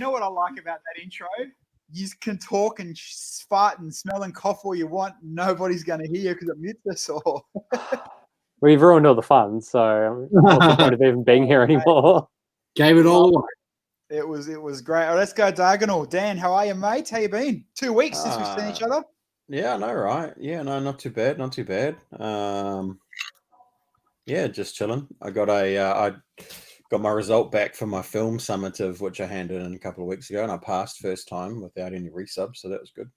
know what I like about that intro? You can talk and fart and smell and cough all you want. Nobody's going to hear you because it mutes us all. We've ruined all the fun, so what's the point of even being here anymore? Gave it all away. It was great. All right, let's go diagonal. Dan, how are you, mate? How you been? 2 weeks since we've seen each other. Yeah, I know, right? Yeah, no, not too bad. Not too bad. Yeah, just chilling. I got my result back for my film summative, which I handed in a couple of weeks ago, and I passed first time without any resubs, so that was good.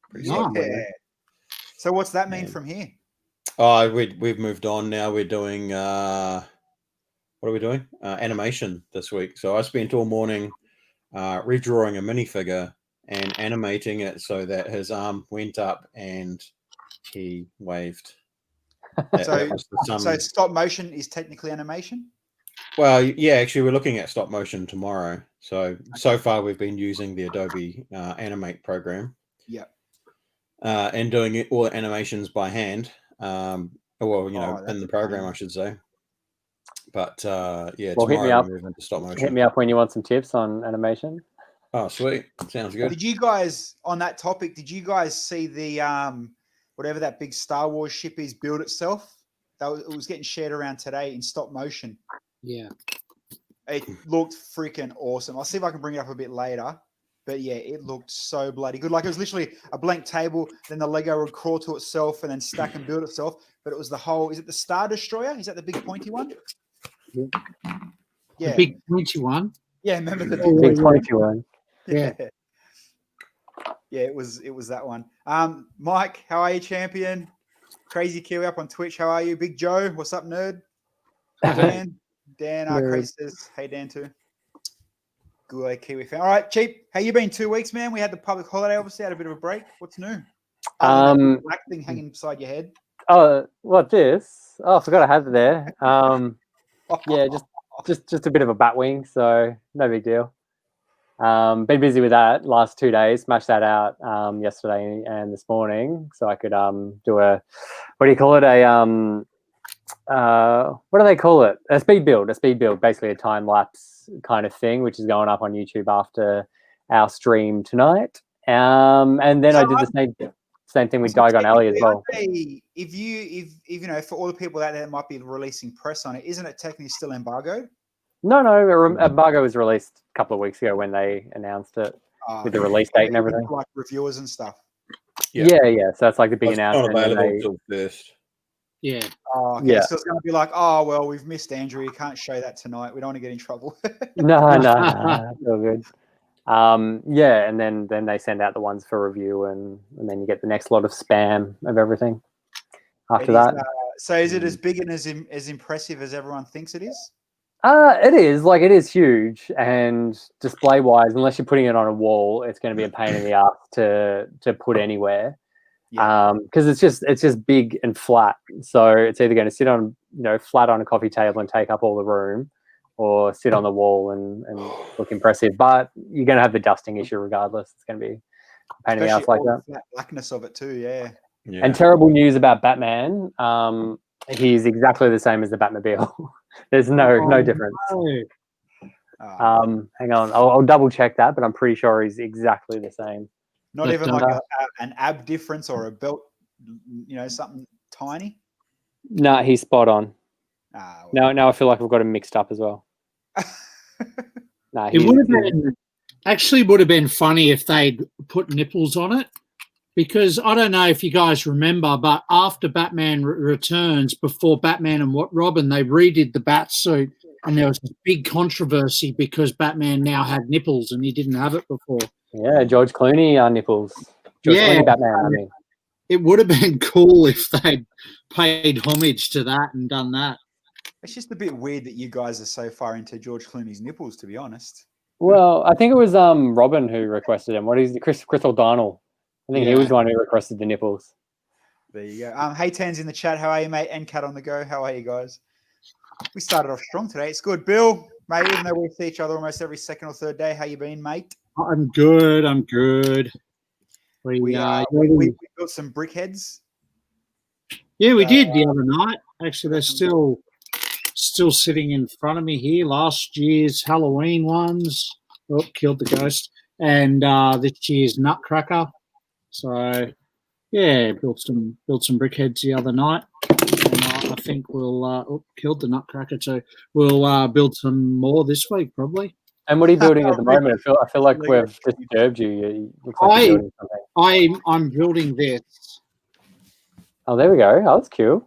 Pretty stoked about that. So what's that mean from here? Oh, we've moved on now. We're doing what are we doing? Animation this week. So I spent all morning redrawing a minifigure and animating it so that his arm went up and he waved. So stop motion is technically animation? Well, yeah, actually, we're looking at stop motion tomorrow. So far we've been using the Adobe Animate program. Yeah. And doing all the animations by hand. In the program, I should say. But yeah, well, tomorrow we're moving to stop motion. Hit me up when you want some tips on animation. Oh, sweet. Sounds good. Did you guys, on that topic, see the whatever that big Star Wars ship is build itself? It was getting shared around today in stop motion. Yeah. It looked freaking awesome. I'll see if I can bring it up a bit later. But yeah, it looked so bloody good. Like it was literally a blank table, then the Lego would crawl to itself and then stack and build itself. But it was is it the Star Destroyer? Is that the big pointy one? Yeah. The big pointy one. Yeah, remember the big pointy one. Yeah. Yeah, it was that one. Mike, how are you, champion? Crazy Kiwi up on Twitch. How are you? Big Joe, what's up, nerd? Dan, Crazy says, hey, Dan, too. Good Kiwi fan. All right, Cheap, how you been 2 weeks, man? We had the public holiday, obviously, had a bit of a break. What's new? Black thing hanging beside your head. Oh, what this? Oh, I forgot I had it there. Yeah, just a bit of a bat wing, so no big deal. Been busy with that last 2 days. Smashed that out yesterday and this morning, so I could do a what do you call it? What do they call it? A speed build, basically a time lapse kind of thing, which is going up on YouTube after our stream tonight. And then I did the same thing with Diagon Alley as well. If you know, for all the people out there that might be releasing press on it, isn't it technically still embargoed? No, embargo was released a couple of weeks ago when they announced it with the release date and everything. Like reviewers and stuff. Yeah. So that's like the big announcement. Not available until first. Yeah. Oh, okay. Yeah. So it's going to be like, oh, well, we've missed Andrew. You can't show that tonight. We don't want to get in trouble. No, it's all good. Yeah, and then they send out the ones for review, and then you get the next lot of spam of everything after that. So is it as big and as impressive as everyone thinks it is? It is. Like, it is huge, and display-wise, unless you're putting it on a wall, it's going to be a pain in the ass to put anywhere. Because it's just big and flat. So it's either going to sit on, flat on a coffee table and take up all the room, or sit on the wall and look impressive. But you're going to have the dusting issue regardless. It's going to be a pain in the ass like that. The blackness of it too, yeah. And terrible news about Batman. He's exactly the same as the Batmobile. There's no difference. No. Hang on, I'll double check that, but I'm pretty sure he's exactly the same. Not even like an ab difference or a belt, something tiny. No, he's spot on. Now I feel like I've got him mixed up as well. It would have been funny if they'd put nipples on it, because I don't know if you guys remember, but after Batman Returns, before Batman and Robin, they redid the bat suit, and there was this big controversy because Batman now had nipples and he didn't have it before. Yeah, George Clooney nipples. Clooney Batman, I mean. It would have been cool if they'd paid homage to that and done that. It's just a bit weird that you guys are so far into George Clooney's nipples, to be honest. Well, I think it was Robin who requested him. What is Chris O'Donnell? I think he was the one who requested the nipples. There you go. Hey, Tan's in the chat. How are you, mate? And Cat on the go. How are you guys? We started off strong today. It's good. Bill, mate, even though we see each other almost every second or third day, how you been, mate? I'm good. We built some brickheads. Yeah, we did the other night. Actually, they're still sitting in front of me here. Last year's Halloween ones. Oh, killed the ghost. And this year's Nutcracker. So yeah, built some brickheads the other night. And I think we'll killed the Nutcracker too. We'll build some more this week probably. And what are you building at the moment? I feel like we've disturbed you. You looks like you're building something. I'm building this. Oh, there we go. Oh, that's cute.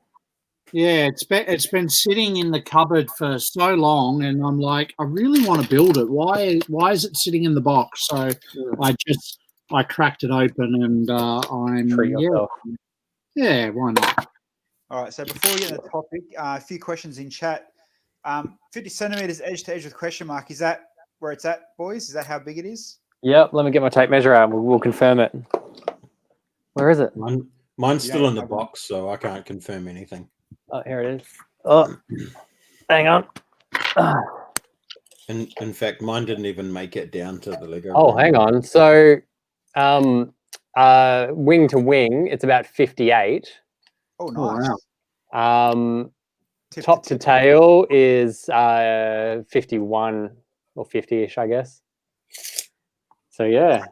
Yeah, it's been sitting in the cupboard for so long, and I'm like, I really want to build it. Why is it sitting in the box? So I cracked it open, and I'm Treat yourself. Yeah, why not? All right. So before we get to the topic, a few questions in chat. 50 centimeters edge to edge with question mark. Is that where it's at, boys? Is that how big it is? Yep. Let me get my tape measure out. We'll confirm it. Where is it? Mine's still in the box, so I can't confirm anything. Oh, here it is. Oh, hang on. In fact, mine didn't even make it down to the Lego. Oh, hang on. So, wing to wing, it's about 58. Oh, nice. Wow. Top to tail is 51 or 50-ish, I guess. So yeah,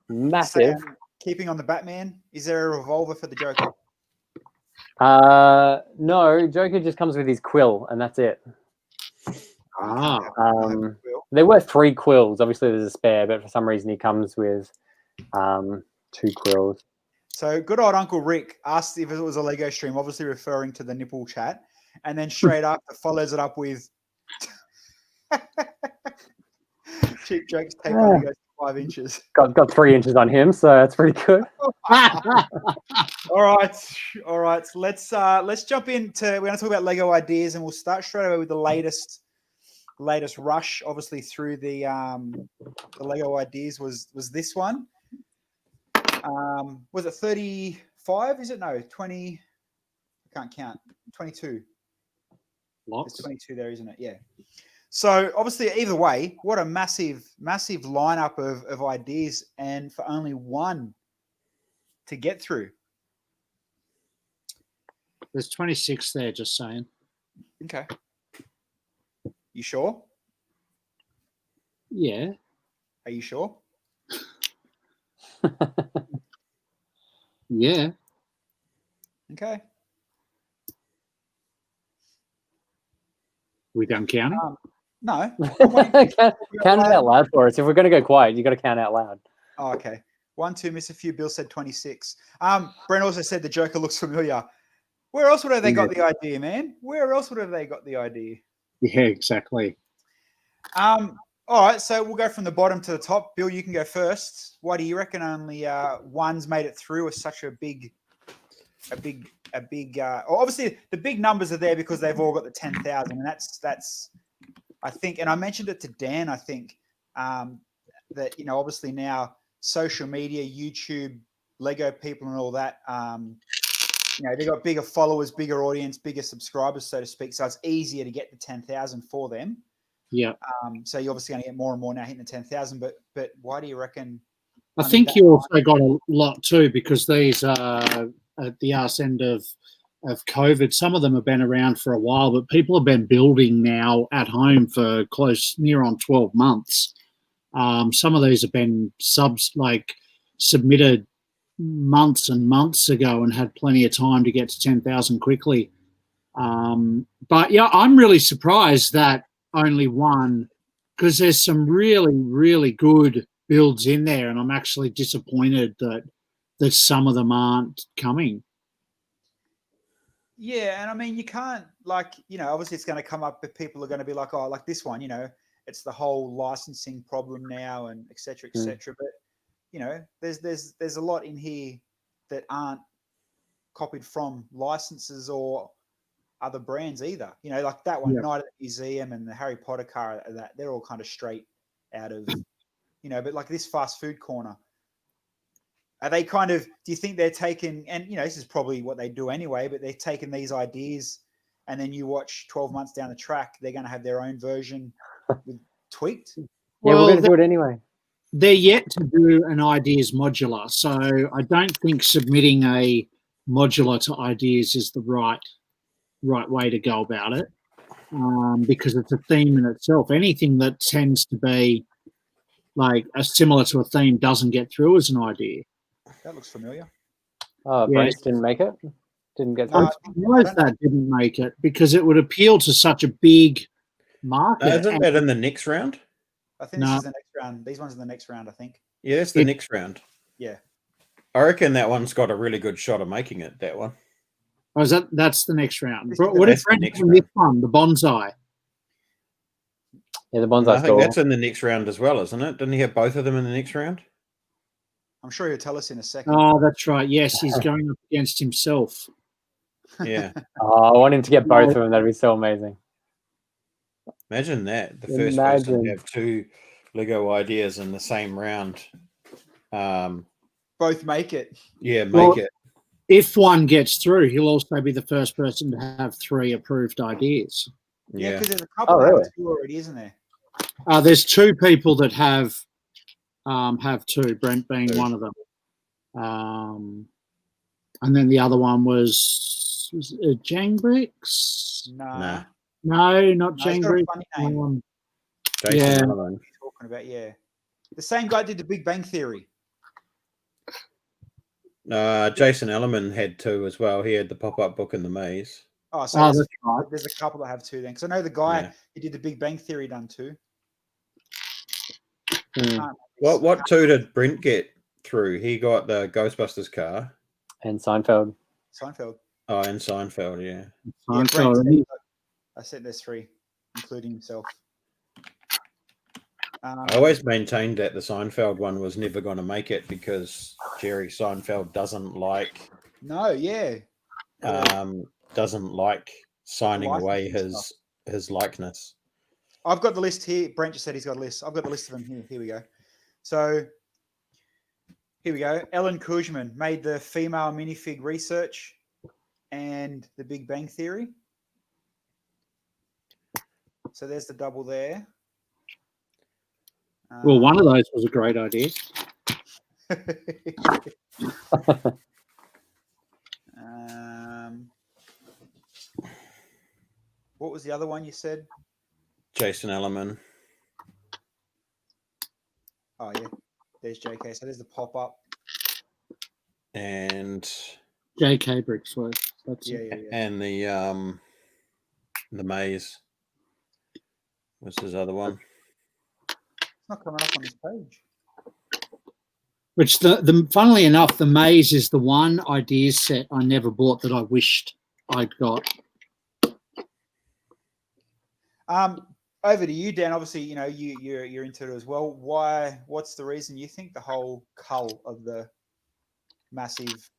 massive. So, keeping on the Batman, is there a revolver for the Joker? No, Joker just comes with his quill, and that's it. There were 3 quills. Obviously, there's a spare, but for some reason, he comes with 2 quills. So, good old Uncle Rick asked if it was a Lego stream, obviously referring to the nipple chat, and then straight up follows it up with cheap jokes tape only goes 5 inches. Got 3 inches on him, so that's pretty good. All right. So let's jump into. We're going to talk about Lego ideas, and we'll start straight away with the latest rush. Obviously, through the Lego ideas was this one. Was it 35? Is it no 20? I can't count. 22. Lots. There's 22 there, isn't it? Yeah. So obviously, either way, what a massive lineup of ideas, and for only one to get through. There's 26 there, just saying. Okay. You sure? Yeah. Are you sure? Yeah. Okay. We done counting? No. Count it out loud for us. If we're going to go quiet, you got to count out loud. Oh, okay. 1, 2, miss a few. Bill said 26. Brent also said the Joker looks familiar. Where else would have they got the idea, man? Where else would have they got the idea? Yeah, exactly. All right, so we'll go from the bottom to the top. Bill, you can go first. Why do you reckon only one's made it through with such a big obviously the big numbers are there because they've all got the 10,000, and that's I think, and I mentioned it to Dan, I think, that, you know, obviously now social media, YouTube, Lego people and all that, you know, they've got bigger followers, bigger audience, bigger subscribers, so to speak. So it's easier to get the 10,000 for them. Yeah. So you're obviously going to get more and more now hitting the 10,000. But why do you reckon? I think you also got a lot too, because these are at the arse end of COVID. Some of them have been around for a while, but people have been building now at home for near on 12 months. Some of these have been submitted months and months ago and had plenty of time to get to 10,000 quickly. But yeah, I'm really surprised that only one, because there's some really, really good builds in there, and I'm actually disappointed that some of them aren't coming. Yeah, and I mean, you can't, like, you know, obviously it's going to come up, but people are going to be like, oh, like this one, you know, it's the whole licensing problem now, and et cetera, et cetera. But, you know, there's a lot in here that aren't copied from licenses or other brands either. You know, like that one, Night at the Museum and the Harry Potter car, that they're all kind of straight out of, you know, but like this fast food corner, are they kind of, do you think they're taking, and, you know, this is probably what they do anyway, but they're taking these ideas, and then you watch 12 months down the track, they're going to have their own version with tweaked? Yeah, we're going to do it anyway. They're yet to do an ideas modular, so I don't think submitting a modular to ideas is the right way to go about it, because it's a theme in itself. Anything that tends to be like a similar to a theme doesn't get through as an idea. That looks familiar. Oh, Yeah. Brent didn't make it. Didn't get No, through. I'm surprised that didn't make it because it would appeal to such a big market. Isn't that in the next round? I think this is the next round. These ones are the next round, I think. Yeah, that's the next round. Yeah. I reckon that one's got a really good shot of making it, that one. Oh, is that's the next round? This is What if that's the Brent next won this one, the bonsai? Yeah, the I bonsai's think cool. that's in the next round as well, isn't it? Didn't he have both of them in the next round? I'm sure he'll tell us in a second. Oh, that's right. Yes, he's going up against himself. Yeah. Oh, I want him to get both of them. That'd be so amazing. Imagine that. The first person to have 2 Lego ideas in the same round. Both make it. Yeah, make it. If one gets through, he'll also be the first person to have 3 approved ideas. Yeah, Yeah. because there's a couple that have 2 already, isn't there? There's 2 people that have 2, Brent being 2. one of them. And then the other one was it Jang Bricks? Nah. No, not He's Jang got a Bricks. funny name. Jason Yeah. Allen. Talking about, yeah. The same guy did the Big Bang Theory. Jason Ellerman had 2 as well. He had the pop-up book in the maze. Oh, so That's right. there's a couple that have 2 then. Because I know the guy who did the Big Bang Theory done 2. What 2 did Brent get through? He got the Ghostbusters car. And Seinfeld. Seinfeld. Oh, and Seinfeld, yeah. Yeah, Brent, I said there's 3, including himself. I always maintained that the Seinfeld one was never going to make it because Jerry Seinfeld doesn't like signing away his likeness. I've got the list here. Brent just said he's got a list. I've got the list of them here. Here we go. So here we go. Ellen Kujman made the female minifig research and the Big Bang Theory. So there's the double there. Well, one of those was a great idea. What was the other one you said? Jason Ellerman. Oh, yeah. There's JK. So there's the pop-up. And JK Bricks was. Yeah. And the maze was his other one. It's not coming up on this page. Which the funnily enough, the maze is the one idea set I never bought that I wished I'd got. Over to you, Dan. Obviously, you know you're into it as well. Why? What's the reason you think the whole cull of the massive,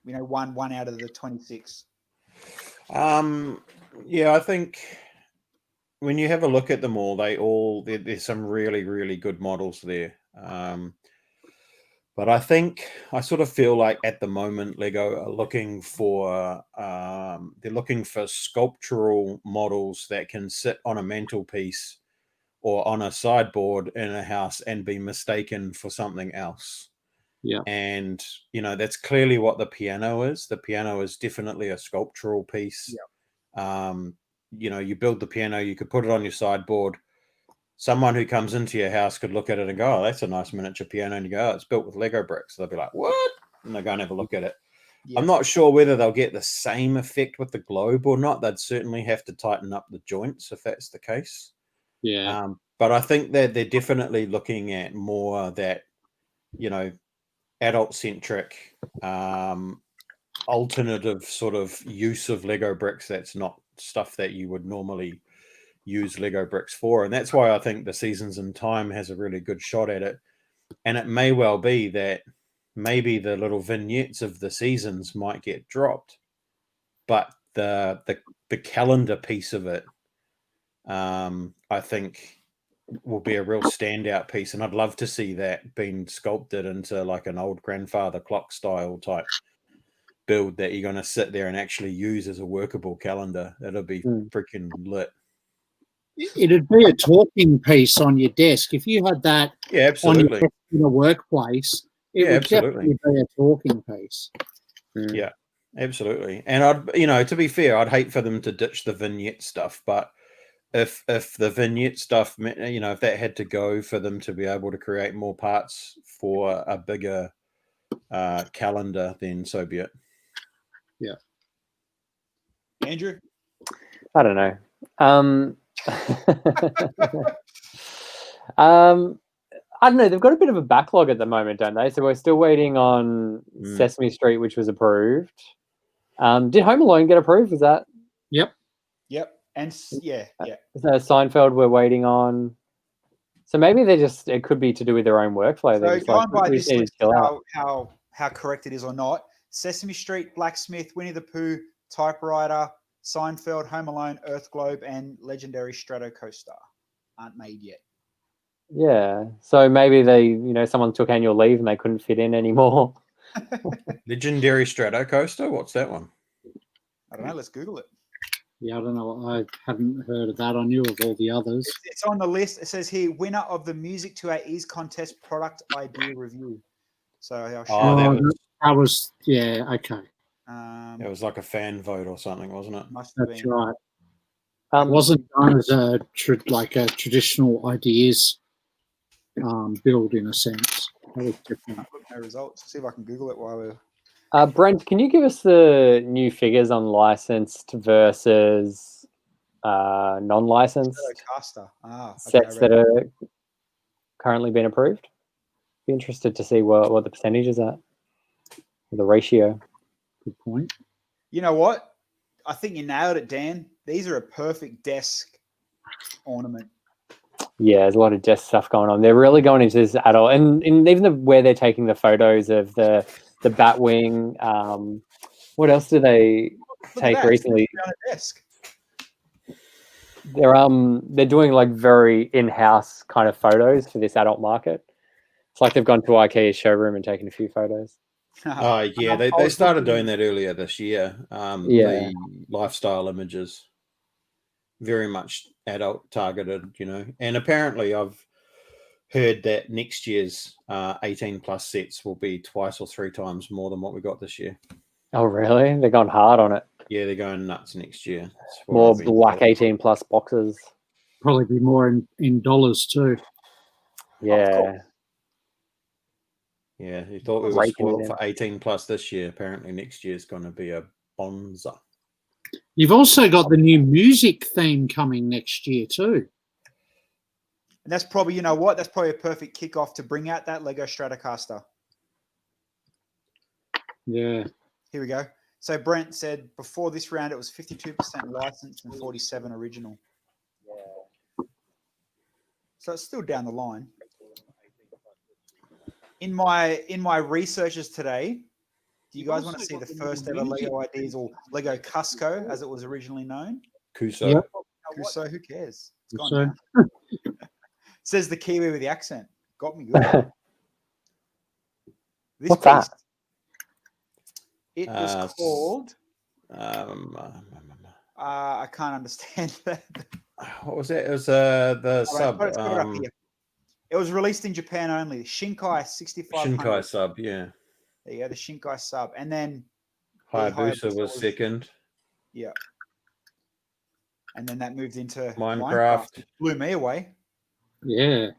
one out of the 26? Yeah, I think when you have a look at them all, there's some really, really good models there. But I think I sort of feel like at the moment Lego are looking for sculptural models that can sit on a mantelpiece or on a sideboard in a house and be mistaken for something else. Yeah. And that's clearly what the piano is. The piano is definitely a sculptural piece. Yeah. You build the piano, you could put it on your sideboard. Someone who comes into your house could look at it and go, oh, that's a nice miniature piano. And you go, oh, it's built with Lego bricks. They'll be like, what? And they'll go and have a look at it. Yeah. I'm not sure whether they'll get the same effect with the globe or not. They'd certainly have to tighten up the joints if that's the case. Yeah. But I think that they're definitely looking at more that, adult-centric, alternative sort of use of Lego bricks. That's not stuff that you would normally use Lego bricks for. And that's why I think the Seasons in Time has a really good shot at it. And it may well be that maybe the little vignettes of the seasons might get dropped, but the calendar piece of it, I think will be a real standout piece. And I'd love to see that being sculpted into like an old grandfather clock style type build that you're going to sit there and actually use as a workable calendar. It'll be freaking lit. It'd be a talking piece on your desk. If you had that on your desk in a workplace, it would definitely be a talking piece. Yeah, absolutely. And I'd, to be fair, I'd hate for them to ditch the vignette stuff, but if the vignette stuff, if that had to go for them to be able to create more parts for a bigger calendar, then so be it. Yeah. Andrew? I don't know. I don't know. They've got a bit of a backlog at the moment, don't they? So we're still waiting on Sesame Street, which was approved. Did Home Alone get approved? Was that? Yep. And yeah. So Seinfeld we're waiting on. So maybe it could be to do with their own workflow. So going by we this need to list, chill out. how correct it is or not, Sesame Street, Blacksmith, Winnie the Pooh, Typewriter, Seinfeld, Home Alone, Earth Globe, and Legendary Stratocoaster aren't made yet. Yeah. So maybe someone took annual leave and they couldn't fit in anymore. Legendary Stratocoaster? What's that one? I don't know. Let's Google it. Yeah, I don't know. I haven't heard of that. I knew of all the others. It's on the list. It says here, winner of the Music to Our Ears contest product idea review. So I'll show that was yeah, okay. It was like a fan vote or something, wasn't it? Must have That's been. right. It wasn't done as a traditional ideas build in a sense. That was different. No results. See if I can Google it while we're. Brent, can you give us the new figures on licensed versus non-licensed sets that are currently been approved? Be interested to see what the percentage is at, the ratio. Good point. You know what? I think you nailed it, Dan. These are a perfect desk ornament. Yeah, there's a lot of desk stuff going on. They're really going into this adult, and even where they're taking the photos of the Batwing. What else do they take recently? Desk. They're doing like very in-house kind of photos for this adult market. It's like they've gone to IKEA's showroom and taken a few photos. Oh yeah, they started doing that earlier this year. The lifestyle images, very much adult targeted, and apparently I've heard that next year's 18 plus sets will be twice or three times more than what we got this year. Oh really? They're going hard on it. Yeah, they're going nuts next year. More black 18 plus boxes. Probably be more in dollars too. Yeah. Yeah, you thought we were spoiled for 18 plus this year. Apparently next year's going to be a bonza. You've also got the new music theme coming next year too. And that's probably, that's probably a perfect kickoff to bring out that Lego Stratocaster. Yeah. Here we go. So Brent said before this round it was 52% licensed and 47 original. Yeah. So it's still down the line. In my researches today, do you guys want to see the first ever Lego Ideas, or Lego Cusco as it was originally known? Cuso. Yep. Cuso, who cares? It's gone So, now. Says the Kiwi with the accent. Got me good. What's that? It was called. I can't understand that. What was it? It was the sub. Put it up here. It was released in Japan only. Shinkai 6500. Shinkai sub, yeah. There you go, the Shinkai sub. And then Hayabusa was second. Yeah. And then that moved into Minecraft. It blew me away. yeah.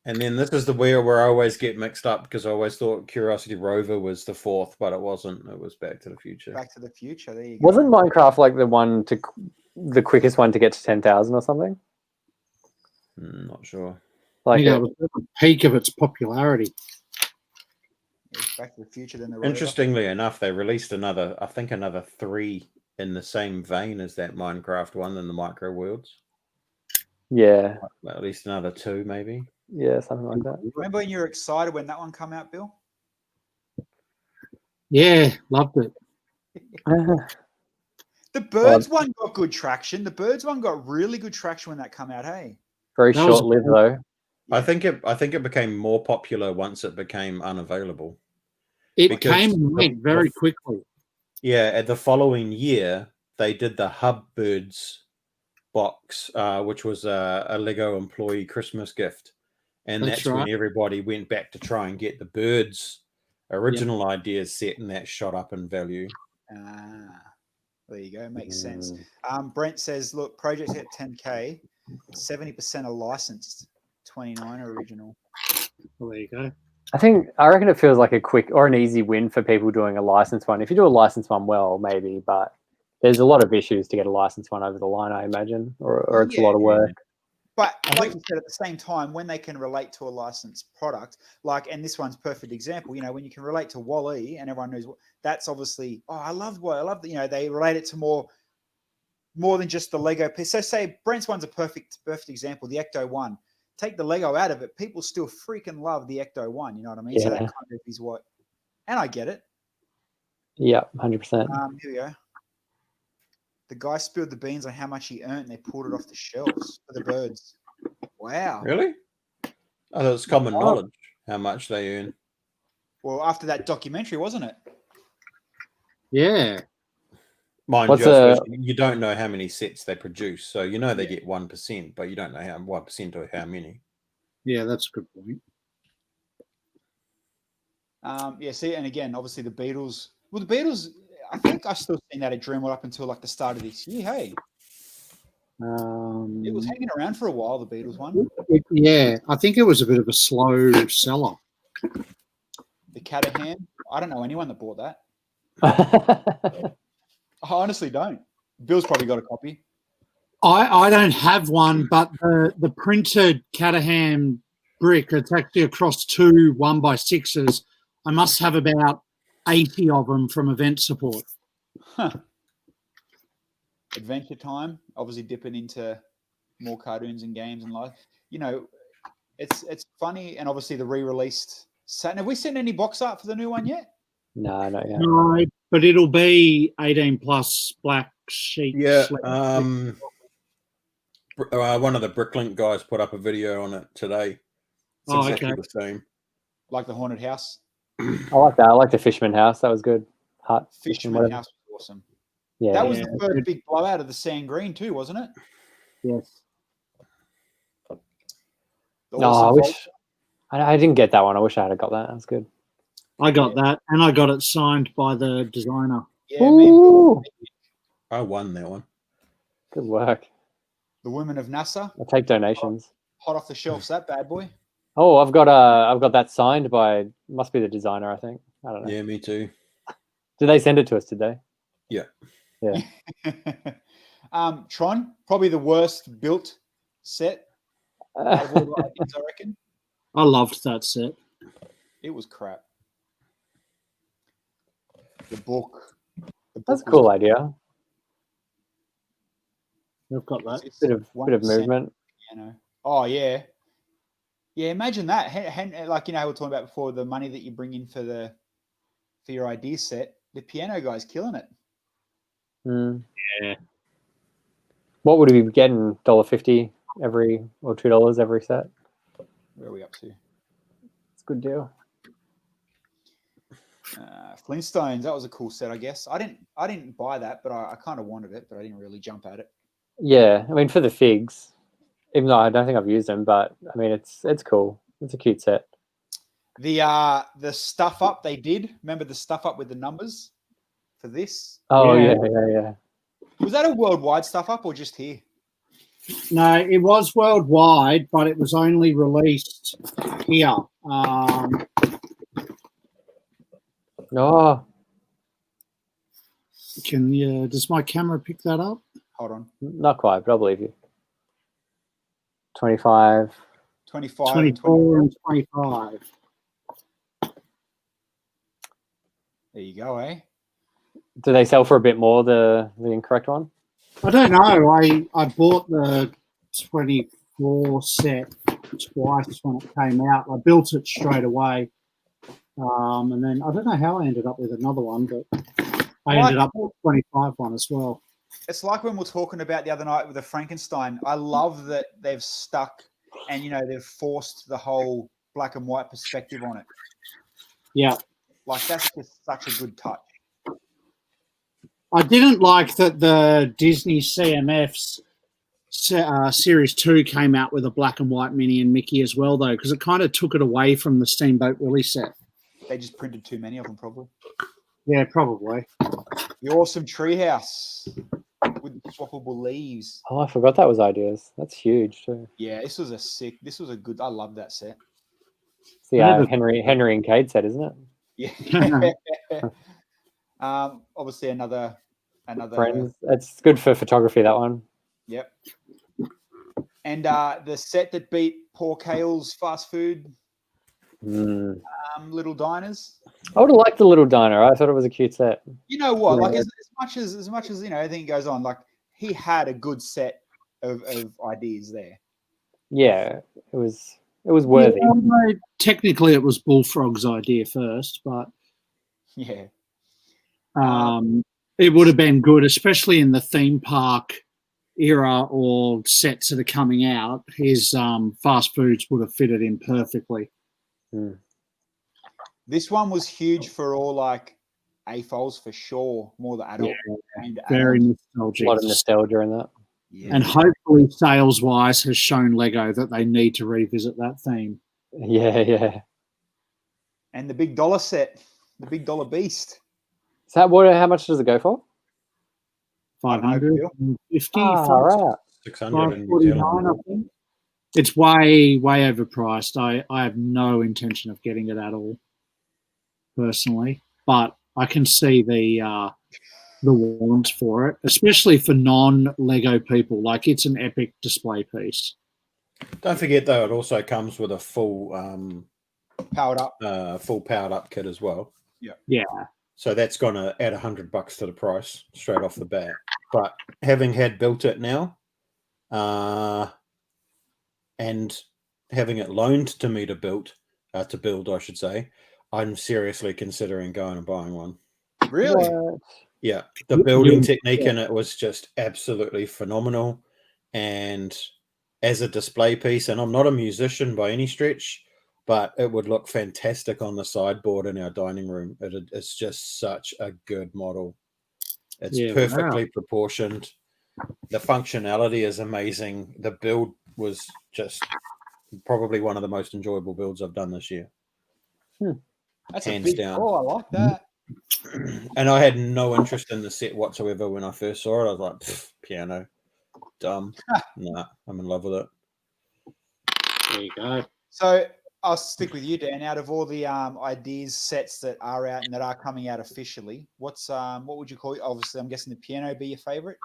And then this is the where I always get mixed up because I always thought Curiosity Rover was the fourth, but it wasn't. It was Back to the Future. Back to the Future. There you go. Wasn't Minecraft like the quickest one to get to 10,000 or something? Not sure. Like it was at the peak of its popularity. Back to the Future. Then the Interestingly enough, they released another 3 in the same vein as that Minecraft one in the Micro Worlds. Yeah. At least another 2, maybe. Yeah, something like that. Remember when you were excited when that one came out, Bill? Yeah, loved it. The Birds one got good traction. The Birds one got really good traction when that came out. Hey, very short-lived though. I think it became more popular once it became unavailable. It came and went very quickly. Yeah, at the following year they did the Hub Birds box, which was a Lego employee Christmas gift, and that's when everybody went back to try and get the Birds original ideas set, and that shot up in value. There you go. Makes sense. Brent says, look, projects at 10K, 70% are licensed, 29 are original. Well, there you go. I reckon it feels like a quick or an easy win for people doing a licensed one. If you do a licensed one well, maybe, but there's a lot of issues to get a licensed one over the line, I imagine, or it's a lot of work. But like you said, at the same time, when they can relate to a licensed product, and this one's perfect example, when you can relate to Wall-E and everyone knows that's obviously, I love they relate it to more than just the Lego piece. So say Brent's one's a perfect example, the Ecto 1. Take the Lego out of it, people still freaking love the Ecto 1, you know what I mean? Yeah. So that kind of is what, and I get it. Yeah, 100%. Here we go. The guy spilled the beans on how much he earned and they pulled it off the shelves for the birds. Wow. Really? Oh, it's common knowledge how much they earn. Well, after that documentary, wasn't it? Yeah. Mind you, you don't know how many sets they produce. So they get 1%, but you don't know how 1% or how many. Yeah, that's a good point. See, and again, obviously the Beatles. Well, the Beatles, I think I've still seen that at Dreamworld up until the start of this year. Hey, it was hanging around for a while. The Beatles one. Yeah, I think it was a bit of a slow seller. The Caterham. I don't know anyone that bought that. I honestly don't. Bill's probably got a copy. I don't have one, but the printed Caterham brick, it's actually across 2 1x6s. I must have about 80 of them from event support. Huh. Adventure Time, obviously dipping into more cartoons and games and life. It's funny, and obviously the re-released Saturn. Have we seen any box art for the new one yet? No, not yet. No, but it'll be 18 plus black sheet. Yeah. One of the Bricklink guys put up a video on it today. It's exactly the same. Like the haunted house. I like that. I like the Fisherman House. That was good. Fisherman House was awesome. Yeah, that was the first big blowout of the sand green too, wasn't it? Yes. I didn't get that one. I wish I had got that. That was good. I got that, and I got it signed by the designer. Yeah, man. I won that one. Good work. The Women of NASA. I'll take donations. Hot off the shelves, that bad boy. Oh, I've got that signed by, must be the designer, I think. I don't know. Yeah, me too. Did they send it to us? Did they? Yeah. Tron, probably the worst built set out of all the ideas, I reckon. I loved that set. It was crap. The book. That's a cool idea. I've got that. Bit of movement. Oh yeah. Yeah, imagine that. Like we were talking about before, the money that you bring in for your idea set. The piano guy's killing it. Yeah. What would we be getting? $1.50 every, or $2 every set? Where are we up to? It's a good deal. Flintstones, that was a cool set, I guess. I didn't buy that, but I kind of wanted it, but I didn't really jump at it. Yeah, I mean for the figs, even though I don't think I've used them, but I mean it's cool. It's a cute set. The stuff up they did. Remember the stuff up with the numbers for this? Oh yeah. Was that a worldwide stuff up or just here? No, it was worldwide, but it was only released here. Oh. Does my camera pick that up? Hold on. Not quite, but I'll believe you. 25. 25. 24 and 25. There you go, eh? Do they sell for a bit more, the incorrect one? I don't know. I bought the 24 set twice when it came out. I built it straight away. And then I don't know how I ended up with another one, but I ended up with a 25 one as well. It's like when we were talking about the other night with the Frankenstein. I love that they've stuck and, they've forced the whole black and white perspective on it. Yeah. Like, that's just such a good touch. I didn't like that the Disney CMFs Series 2 came out with a black and white Minnie and Mickey as well, though, because it kind of took it away from the Steamboat Willie set. They just printed too many of them, probably. Yeah, probably. The awesome treehouse with swappable leaves. Oh, I forgot that was ideas. That's huge too. Yeah, this was a good. I love that set. It's the Never- Henry and Cade set, isn't it? Yeah. Obviously another. Friends. It's good for photography. That one. Yep. And the set that beat Paul Cale's fast food Mm. little diners. I would have liked the little diner. I thought it was a cute set. You know what? Yeah. Like as much as you know, everything goes on. Like he had a good set of ideas there. Yeah, it was worthy. Yeah, although technically, it was Bullfrog's idea first, but Yeah. it would have been good, especially in the theme park era or sets that are coming out. His fast foods would have fitted in perfectly. Mm. This one was huge for all like AFOLs for sure. More the adult. And Very adult. A nostalgic. lot of nostalgia in that. Yeah. And hopefully, sales-wise, has shown Lego that they need to revisit that theme. Yeah. And the big dollar set, the big dollar beast. Is that what? How much does it go for? 550, All right. 600 in New 549, Zealand. I think. It's way overpriced. I have no intention of getting it at all, personally. But I can see the want for it, especially for non-Lego people. Like, it's an epic display piece. Don't forget though, it also comes with a full Powered up. powered up kit as well. Yeah. So that's going to add $100 to the price straight off the bat. But having had built it now, and having it loaned to me to build, I should say, I'm seriously considering going and buying one. Really? What? Yeah, the building technique in it was just absolutely phenomenal. And as a display piece, and I'm not a musician by any stretch, but it would look fantastic on the sideboard in our dining room. It's just such a good model. It's perfectly proportioned. The functionality is amazing. The build was just probably one of the most enjoyable builds I've done this year. That's Hands a big down. call. I like that. And I had no interest in the set whatsoever when I first saw it. I was like, piano, dumb. Nah, I'm in love with it. There you go. So I'll stick with you, Dan. Out of all the ideas sets that are out and that are coming out officially, what would you call it? Obviously, I'm guessing the piano be your favorite.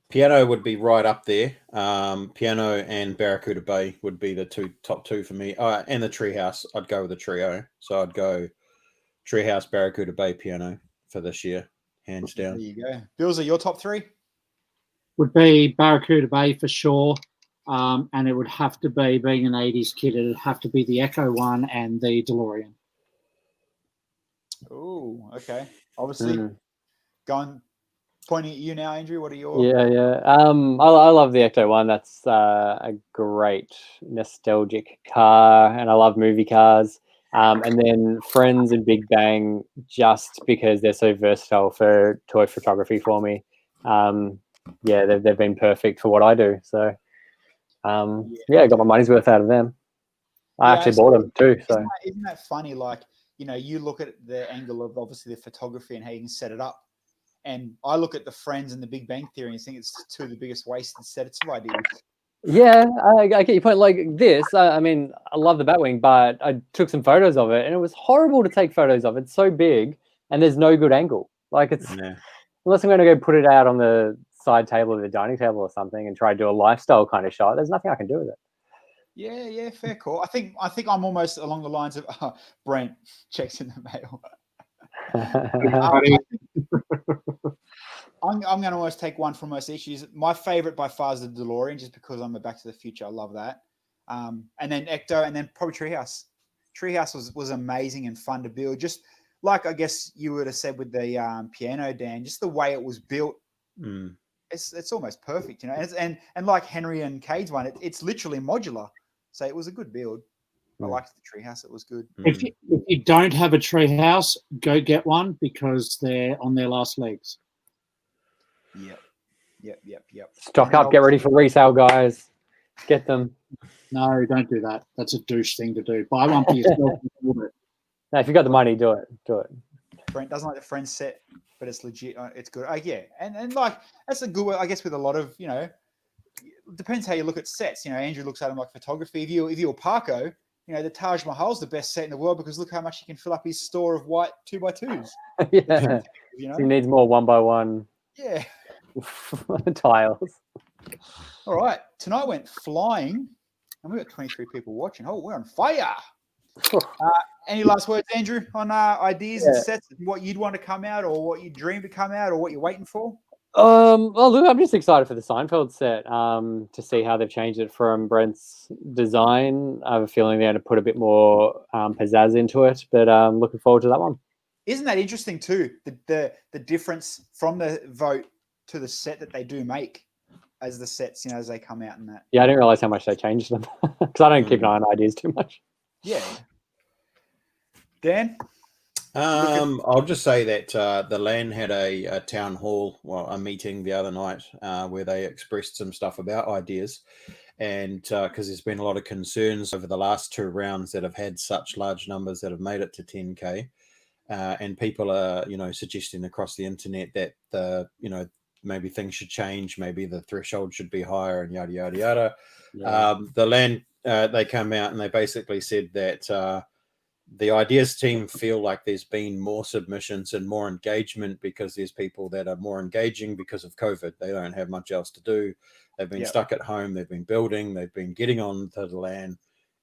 Piano would be right up there. Piano and Barracuda Bay would be the top two for me. And the Treehouse, I'd go with the trio. So I'd go Treehouse, Barracuda Bay, Piano for this year, hands down. There you go. Bills, are your top three? Would be Barracuda Bay for sure. And it would have to be, being an 80s kid, it would have to be the Echo one and the DeLorean. Oh, okay. Obviously, pointing at you now, Andrew. What are your? Yeah. I love the Ecto one. That's a great nostalgic car, and I love movie cars. And then Friends and Big Bang, just because they're so versatile for toy photography for me. They've been perfect for what I do. So, I got my money's worth out of them. I actually bought them too. So isn't that funny? Like, you look at the angle of obviously the photography and how you can set it up. And I look at the Friends and the Big Bang Theory and think it's two of the biggest wasted sets of ideas. Yeah, I get your point. Like this, I mean, I love the Batwing, but I took some photos of it, and it was horrible to take photos of. It's so big, and there's no good angle. Like unless I'm going to go put it out on the side table of the dining table or something and try to do a lifestyle kind of shot, there's nothing I can do with it. Yeah, fair call. I think I'm almost along the lines of Brent checks in the mail. I'm going to almost take one from most issues. My favorite by far is the DeLorean, just because I'm a Back to the Future. I love that. And then Ecto, and then probably Treehouse. Treehouse was amazing and fun to build. Just like I guess you would have said with the piano, Dan, just the way it was built. It's almost perfect, And like Henry and Cade's one, it's literally modular. So it was a good build. I liked the Treehouse. It was good. If you don't have a Treehouse, go get one, because they're on their last legs. Yep. Stock up, get ready for resale, guys. Get them. No, don't do that. That's a douche thing to do. Buy one for yourself and build it. No, if you got the money, do it. Brent doesn't like the Friends set, but it's legit. It's good. Yeah, and like that's a good way, I guess, with a lot of it depends how you look at sets. Andrew looks at them like photography. If you're Parko, the Taj Mahal's the best set in the world because look how much he can fill up his store of white 2x2s. Yeah, he needs more 1x1. Yeah, tiles. All right, tonight went flying, and we've got 23 people watching. Oh, we're on fire. Any last words, Andrew, on ideas and sets, what you'd want to come out, or what you dream to come out, or what you're waiting for? Well, look, I'm just excited for the Seinfeld set to see how they've changed it from Brent's design. I have a feeling they're going to put a bit more pizzazz into it, but I'm looking forward to that one. Isn't that interesting too? The difference from the vote to the set that they do make as the sets, as they come out and that. Yeah, I didn't realize how much they changed them because I don't keep an eye on ideas too much. Yeah. Dan? I'll just say that the LAN had a town hall, a meeting the other night where they expressed some stuff about ideas, and because there's been a lot of concerns over the last 2 rounds that have had such large numbers that have made it to 10K, and people are suggesting across the internet that maybe things should change, maybe the threshold should be higher, and yada yada yada. Yeah. The LAN they come out and they basically said that the ideas team feel like there's been more submissions and more engagement because there's people that are more engaging because of COVID. They don't have much else to do. They've been stuck at home. They've been building. They've been getting on to the LAN,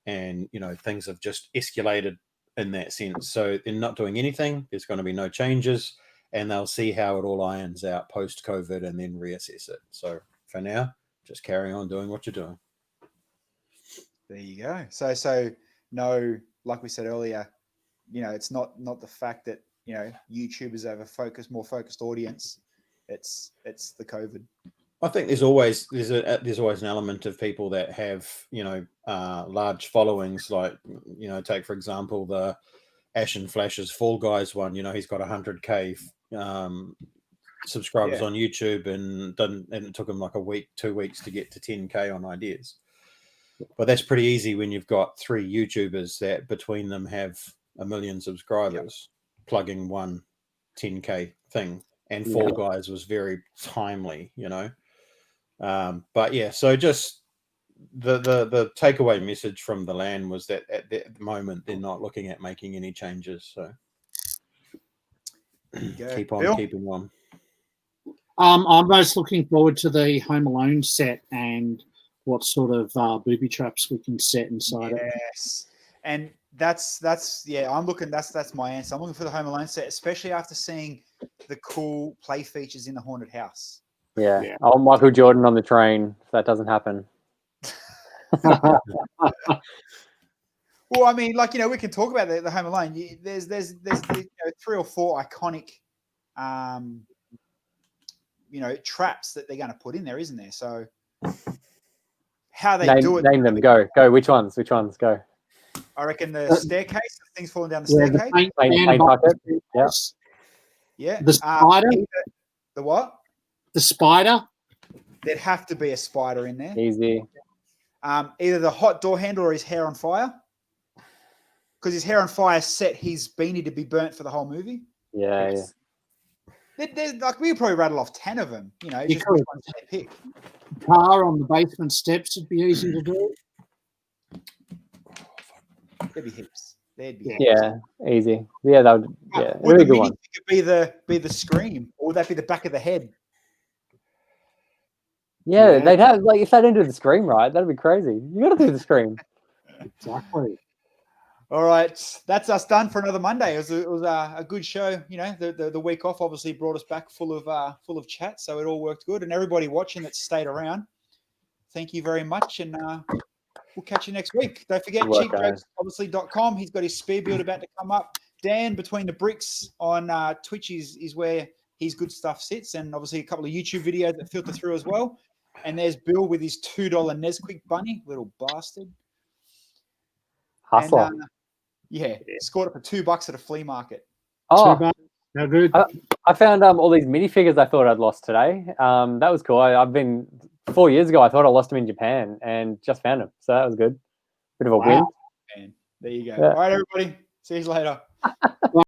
and things have just escalated in that sense. So they're not doing anything. There's going to be no changes, and they'll see how it all irons out post COVID and then reassess it. So for now, just carry on doing what you're doing. There you go. So no, like we said earlier, it's not the fact that YouTubers have a more focused audience. It's the COVID. I think there's always an element of people that have large followings. Like take for example the Ash and Flash's Fall Guys one. He's got 100K subscribers on YouTube, and it took him like a week, 2 weeks to get to 10K on ideas. But that's pretty easy when you've got 3 YouTubers that between them have 1 million subscribers plugging one 10K thing. And Fall Guys was very timely, But yeah, so just the takeaway message from the LAN was that at the moment they're not looking at making any changes. So keep on keeping on. I'm most looking forward to the Home Alone set and what sort of booby traps we can set inside it. Yes, and that's I'm looking. That's my answer. I'm looking for the Home Alone set, especially after seeing the cool play features in the haunted house. Yeah. Oh, Michael Jordan on the train. If that doesn't happen. Well, I mean, we can talk about the Home Alone. There's 3 or 4 iconic, traps that they're going to put in there, isn't there? So. How they do it? Name them. Go. Which ones? Go. I reckon the staircase. Things falling down the staircase. Paint bucket. Yes. Yeah. The spider. The what? The spider. There'd have to be a spider in there. Easy. Either the hot door handle or his hair on fire. Because his hair on fire set his beanie to be burnt for the whole movie. Yeah. Yes. There's we could probably rattle off 10 of them. Just which ones they pick. Car on the basement steps would be easy to do. There'd be heaps. Yeah, easy. Yeah, that would. Yeah, would really the good one. Be the scream, or would that be the back of the head? Yeah, they'd have if they didn't do the scream right, that'd be crazy. You got to do the scream. Exactly. All right, that's us done for another Monday. It was a good show. The week off obviously brought us back full of chat, so it all worked good. And everybody watching that stayed around, thank you very much. And we'll catch you next week. Don't forget cheapjokes.com. He's got his spear build about to come up. Dan Between the Bricks on Twitch is where his good stuff sits, and obviously a couple of YouTube videos that filter through as well. And there's Bill with his $2 Nesquik bunny, little bastard. Hustler. And, scored it for $2 at a flea market. Oh, how good! I found all these minifigures I thought I'd lost today. That was cool. I've been 4 years ago. I thought I lost them in Japan and just found them, so that was good. Bit of a win. Man, there you go. Yeah. All right, everybody. See you later.